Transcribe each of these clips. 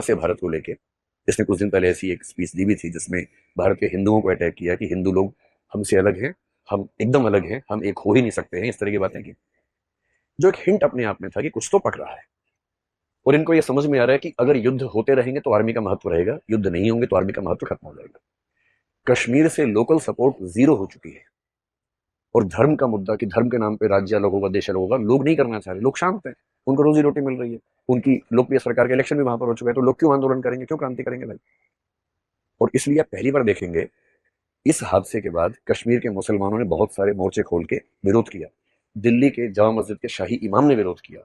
से भारत को लेके इसने कुछ दिन पहले ऐसी एक स्पीच दी भी थी जिसमें भारत के हिंदुओं को अटैक किया कि हिंदू लोग हमसे अलग हैं, हम एकदम अलग हैं, हम एक हो ही नहीं सकते हैं, इस तरह की बातें की, जो एक हिंट अपने आप में था कि कुछ तो पक रहा है। और इनको ये समझ में आ रहा है कि अगर युद्ध होते रहेंगे तो आर्मी का महत्व रहेगा, युद्ध नहीं होंगे तो आर्मी का महत्व खत्म हो जाएगा। कश्मीर से लोकल सपोर्ट जीरो हो चुकी है। और धर्म का मुद्दा कि धर्म के नाम पे राज्य अलग होगा, देश अलग होगा, लोग नहीं करना चाह रहे, लोग शांत हैं, उनको रोजी रोटी मिल रही है, उनकी लोकप्रिय सरकार के इलेक्शन भी वहां पर हो चुका है, तो लोग क्यों आंदोलन करेंगे, क्यों क्रांति करेंगे भाई। और इसलिए आप पहली बार देखेंगे इस हादसे के बाद कश्मीर के मुसलमानों ने बहुत सारे मोर्चे खोल के विरोध किया। दिल्ली के जामा मस्जिद के शाही इमाम ने विरोध किया।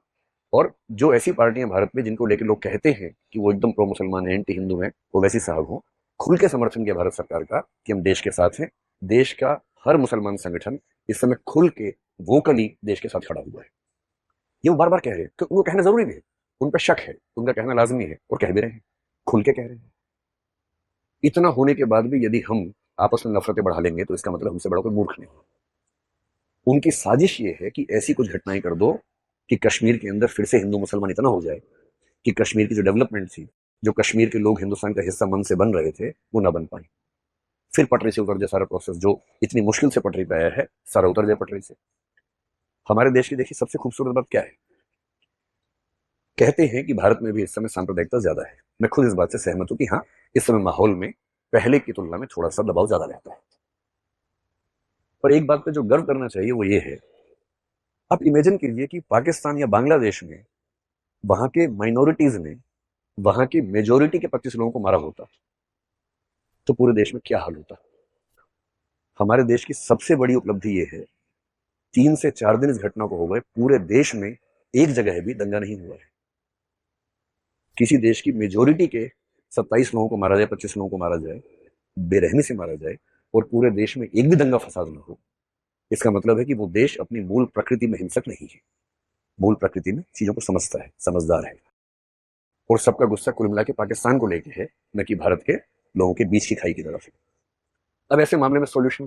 और जो ऐसी पार्टियां भारत में जिनको लेकर लोग कहते हैं कि वो एकदम प्रो मुसलमान है, एंटी हिंदू है, वो वैसी साहब हो, खुल के समर्थन किया भारत सरकार का कि हम देश के साथ हैं। देश का हर मुसलमान संगठन इस समय खुल के वोकली देश के साथ खड़ा हुआ है। ये वो बार बार कह रहे हैं, तो उनको कहना जरूरी भी है, उन पर शक है, उनका कहना लाजमी है, और कह भी रहे हैं, खुल के कह रहे हैं। इतना होने के बाद भी यदि हम आपस में नफरतें बढ़ा लेंगे तो इसका मतलब हमसे बड़ा कोई मूर्ख नहीं। उनकी साजिश ये है कि ऐसी कुछ घटनाएं कर दो कि कश्मीर के अंदर फिर से हिंदू मुसलमान इतना हो जाए कि कश्मीर की जो डेवलपमेंट थी, जो कश्मीर के लोग हिंदुस्तान का हिस्सा मन से बन रहे थे, वो ना बन पाए। फिर पटरी से उतर जाए सारा प्रोसेस, जो इतनी मुश्किल से पटरी पे आया है, सारा उतर जाए पटरी से। हमारे देश की देखिए सबसे खूबसूरत बात क्या है, कहते हैं कि भारत में भी इस समय सांप्रदायिकता ज्यादा है। मैं खुद इस बात से सहमत हूं कि हाँ, इस समय माहौल में पहले की तुलना में थोड़ा सा दबाव ज्यादा रहता है। पर एक बात पे जो गर्व करना चाहिए वो ये है, आप इमेजिन कीजिए कि पाकिस्तान या बांग्लादेश में वहां के माइनॉरिटीज ने वहां की मेजोरिटी के 25 लोगों को मारा होता तो पूरे देश में क्या हाल होता। हमारे देश की सबसे बड़ी उपलब्धि यह है, 3 से 4 दिन इस घटना को हो गए, पूरे देश में एक जगह भी दंगा नहीं हुआ है। किसी देश की मेजोरिटी के 27 लोगों को मारा जाए, 25 लोगों को मारा जाए, बेरहमी से मारा जाए, और पूरे देश में एक भी दंगा फसाद न हो, इसका मतलब है कि वो देश अपनी मूल प्रकृति में हिंसक नहीं है, मूल प्रकृति में चीजों को समझता है, समझदार है। और सबका गुस्सा कुल मिला के पाकिस्तान को लेके है, न कि भारत के लोगों के बीच की खाई की तरफ है। अब ऐसे मामले में सॉल्यूशन